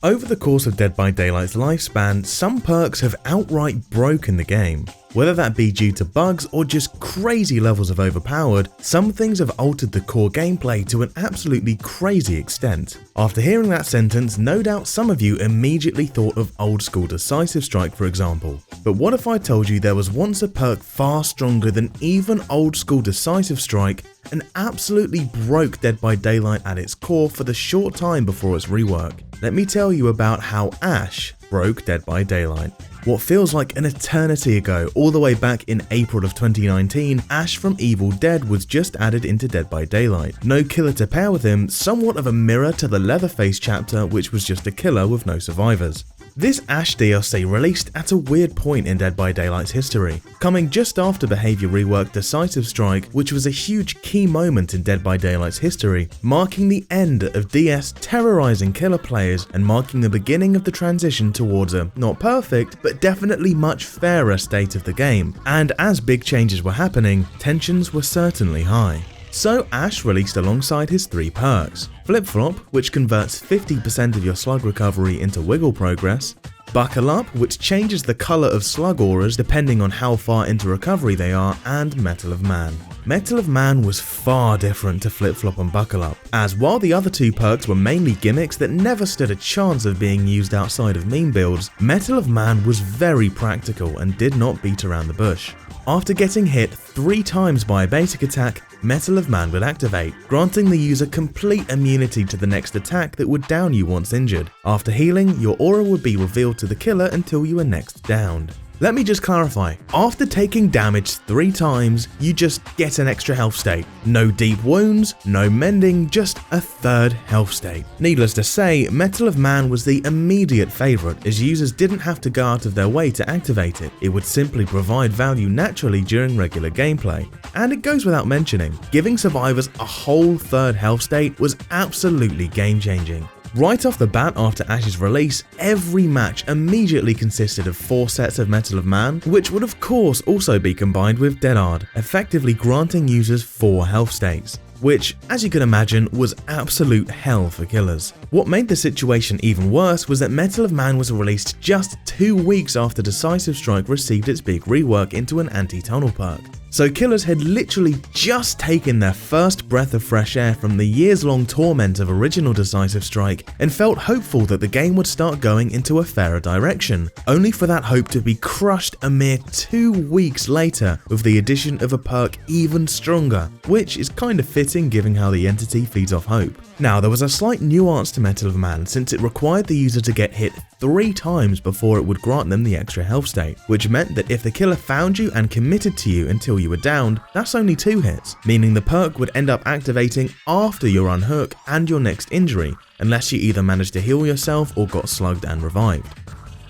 Over the course of Dead by Daylight's lifespan, some perks have outright broken the game. Whether that be due to bugs or just crazy levels of overpowered, some things have altered the core gameplay to an absolutely crazy extent. After hearing that sentence, no doubt some of you immediately thought of old school Decisive Strike, for example. But what if I told you there was once a perk far stronger than even old school Decisive Strike and absolutely broke Dead by Daylight at its core for the short time before its rework? Let me tell you about how Ash broke Dead by Daylight. What feels like an eternity ago, all the way back in April of 2019, Ash from Evil Dead was just added into Dead by Daylight. No killer to pair with him, somewhat of a mirror to the Leatherface chapter, which was just a killer with no survivors. This Ash DLC released at a weird point in Dead by Daylight's history, coming just after behavior rework Decisive Strike, which was a huge key moment in Dead by Daylight's history, marking the end of DS terrorizing killer players and marking the beginning of the transition towards a, not perfect, but definitely much fairer state of the game. And as big changes were happening, tensions were certainly high. So Ash released alongside his 3 perks: Flip Flop, which converts 50% of your slug recovery into wiggle progress; Buckle Up, which changes the colour of slug auras depending on how far into recovery they are; and Metal of Man. Metal of Man was far different to Flip Flop and Buckle Up, as while the other 2 perks were mainly gimmicks that never stood a chance of being used outside of meme builds, Metal of Man was very practical and did not beat around the bush. After getting hit 3 times by a basic attack, Metal of Man would activate, granting the user complete immunity to the next attack that would down you once injured. After healing, your aura would be revealed to the killer until you were next downed. Let me just clarify, after taking damage 3 times, you just get an extra health state. No deep wounds, no mending, just a 3rd health state. Needless to say, Metal of Man was the immediate favourite, as users didn't have to go out of their way to activate it. It would simply provide value naturally during regular gameplay. And it goes without mentioning, giving survivors a whole 3rd health state was absolutely game changing. Right off the bat after Ash's release, every match immediately consisted of 4 sets of Metal of Man, which would of course also be combined with Dead Ard, effectively granting users 4 health states, which, as you can imagine, was absolute hell for killers. What made the situation even worse was that Metal of Man was released just 2 weeks after Decisive Strike received its big rework into an anti-tunnel perk. So killers had literally just taken their first breath of fresh air from the years-long torment of original Decisive Strike and felt hopeful that the game would start going into a fairer direction, only for that hope to be crushed a mere 2 weeks later with the addition of a perk even stronger, which is kind of fitting given how the entity feeds off hope. Now, there was a slight nuance to Metal of Man since it required the user to get hit 3 times before it would grant them the extra health state, which meant that if the killer found you and committed to you until you were downed, that's only 2 hits, meaning the perk would end up activating after your unhook and your next injury, unless you either managed to heal yourself or got slugged and revived.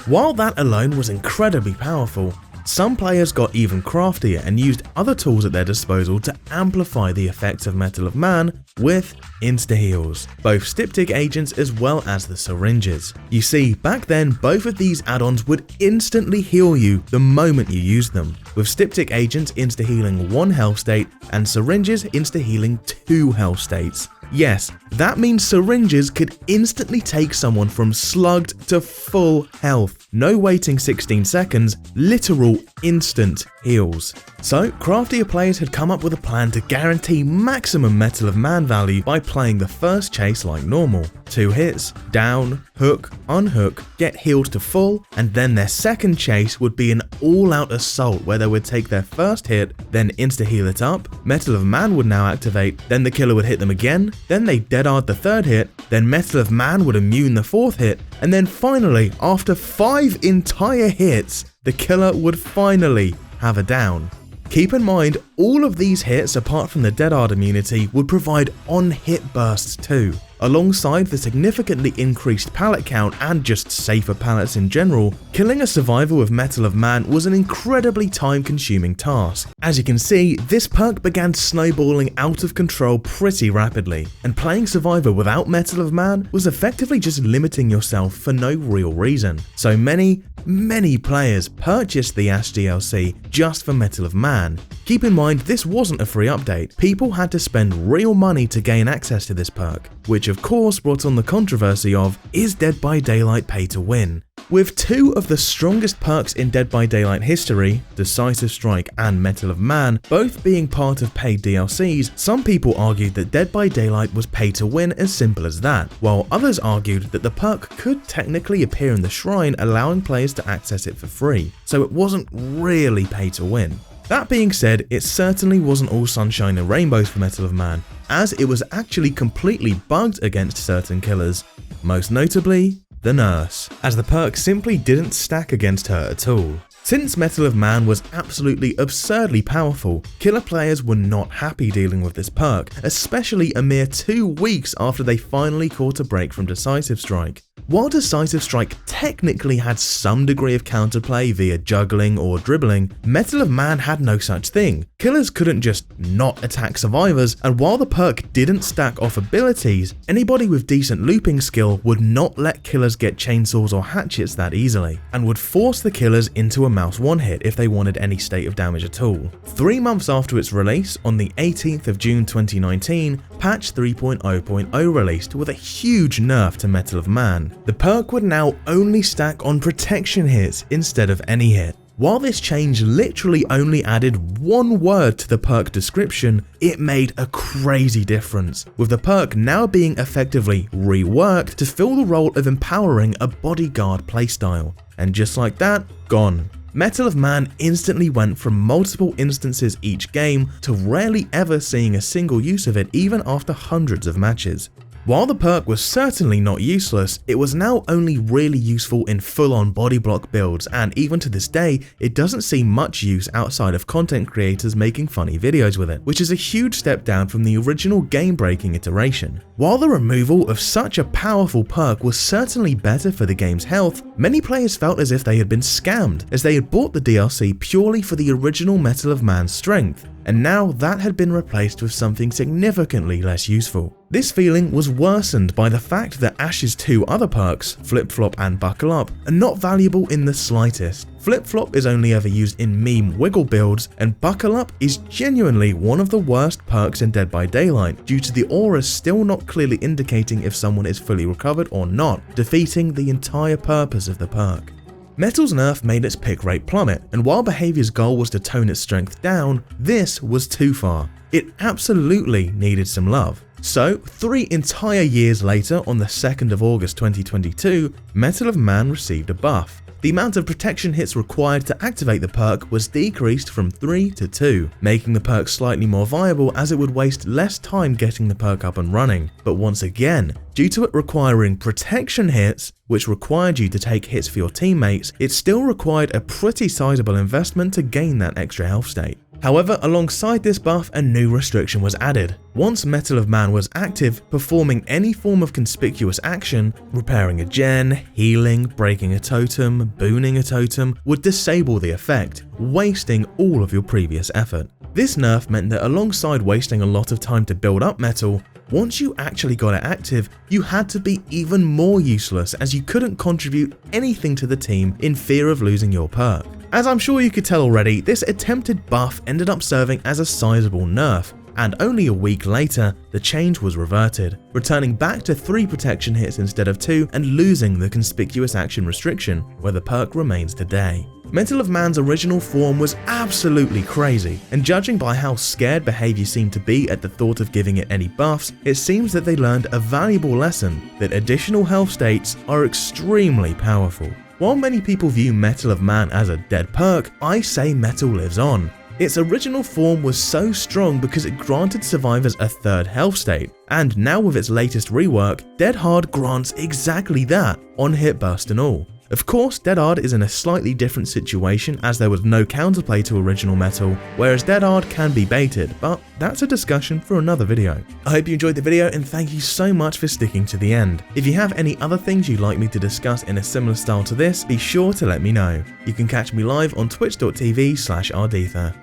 While that alone was incredibly powerful, some players got even craftier and used other tools at their disposal to amplify the effects of Metal of Man with insta-heals, both Styptic agents as well as the syringes. You see, back then both of these add-ons would instantly heal you the moment you used them, with Styptic agents insta-healing 1 health state and syringes insta-healing 2 health states. Yes, that means syringes could instantly take someone from slugged to full health. No waiting 16 seconds, literal instant heals. So, craftier players had come up with a plan to guarantee maximum Metal of Man value by playing the first chase like normal. 2 hits, down, hook, unhook, get healed to full, and then their second chase would be an all-out assault where they would take their first hit, then insta-heal it up, Metal of Man would now activate, then the killer would hit them again, then they dead-ard the 3rd hit, then Metal of Man would immune the 4th hit, and then finally, after 5 entire hits, the killer would finally have a down. Keep in mind, all of these hits apart from the dead-ard immunity would provide on-hit bursts too. Alongside the significantly increased pallet count and just safer pallets in general, killing a survivor with Metal of Man was an incredibly time-consuming task. As you can see, this perk began snowballing out of control pretty rapidly, and playing survivor without Metal of Man was effectively just limiting yourself for no real reason. So many players purchased the Ash DLC just for Metal of Man. Keep in mind, this wasn't a free update. People had to spend real money to gain access to this perk, which of course brought on the controversy of, is Dead by Daylight pay to win? With two of the strongest perks in Dead by Daylight history, Decisive Strike and Mettle of Man, both being part of paid DLCs, some people argued that Dead by Daylight was pay to win as simple as that, while others argued that the perk could technically appear in the shrine, allowing players to access it for free, so it wasn't really pay to win. That being said, it certainly wasn't all sunshine and rainbows for Mettle of Man, as it was actually completely bugged against certain killers, most notably the nurse, as the perk simply didn't stack against her at all. Since Mettle of Man was absolutely absurdly powerful, killer players were not happy dealing with this perk, especially a mere 2 weeks after they finally caught a break from Decisive Strike. While Decisive Strike technically had some degree of counterplay via juggling or dribbling, Mettle of Man had no such thing. Killers couldn't just not attack survivors, and while the perk didn't stack off abilities, anybody with decent looping skill would not let killers get chainsaws or hatchets that easily, and would force the killers into a mouse one-hit if they wanted any state of damage at all. 3 months after its release, on the 18th of June 2019, patch 3.0.0 released with a huge nerf to Mettle of Man. The perk would now only stack on protection hits instead of any hit. While this change literally only added 1 word to the perk description, it made a crazy difference, with the perk now being effectively reworked to fill the role of empowering a bodyguard playstyle. And just like that, gone. Mettle of Man instantly went from multiple instances each game to rarely ever seeing a single use of it even after hundreds of matches. While the perk was certainly not useless, it was now only really useful in full-on body block builds, and even to this day, it doesn't see much use outside of content creators making funny videos with it, which is a huge step down from the original game-breaking iteration. While the removal of such a powerful perk was certainly better for the game's health, many players felt as if they had been scammed, as they had bought the DLC purely for the original Mettle of Man's strength, and now that had been replaced with something significantly less useful. This feeling was worsened by the fact that Ash's 2 other perks, Flip Flop and Buckle Up, are not valuable in the slightest. Flip Flop is only ever used in meme wiggle builds, and Buckle Up is genuinely one of the worst perks in Dead by Daylight due to the auras still not clearly indicating if someone is fully recovered or not, defeating the entire purpose of the perk. Mettle's nerf made its pick rate plummet, and while Behavior's goal was to tone its strength down, this was too far. It absolutely needed some love. So, 3 entire years later, on the 2nd of August 2022, Mettle of Man received a buff. The amount of protection hits required to activate the perk was decreased from 3 to 2, making the perk slightly more viable as it would waste less time getting the perk up and running. But once again, due to it requiring protection hits, which required you to take hits for your teammates, it still required a pretty sizable investment to gain that extra health state. However, alongside this buff, a new restriction was added. Once Mettle of Man was active, performing any form of conspicuous action, repairing a gen, healing, breaking a totem, booning a totem, would disable the effect, wasting all of your previous effort. This nerf meant that alongside wasting a lot of time to build up Mettle, once you actually got it active, you had to be even more useless as you couldn't contribute anything to the team in fear of losing your perk. As I'm sure you could tell already, this attempted buff ended up serving as a sizable nerf, and only a week later, the change was reverted, returning back to 3 protection hits instead of 2 and losing the conspicuous action restriction, where the perk remains today. Mettle of Man's original form was absolutely crazy, and judging by how scared Behavior seemed to be at the thought of giving it any buffs, it seems that they learned a valuable lesson that additional health states are extremely powerful. While many people view Mettle of Man as a dead perk, I say Mettle lives on. Its original form was so strong because it granted survivors a 3rd health state, and now with its latest rework, Dead Hard grants exactly that, on hit burst and all. Of course, Dead Hard is in a slightly different situation as there was no counterplay to original Mettle, whereas Dead Hard can be baited, but that's a discussion for another video. I hope you enjoyed the video and thank you so much for sticking to the end. If you have any other things you'd like me to discuss in a similar style to this, be sure to let me know. You can catch me live on twitch.tv/Ardetha.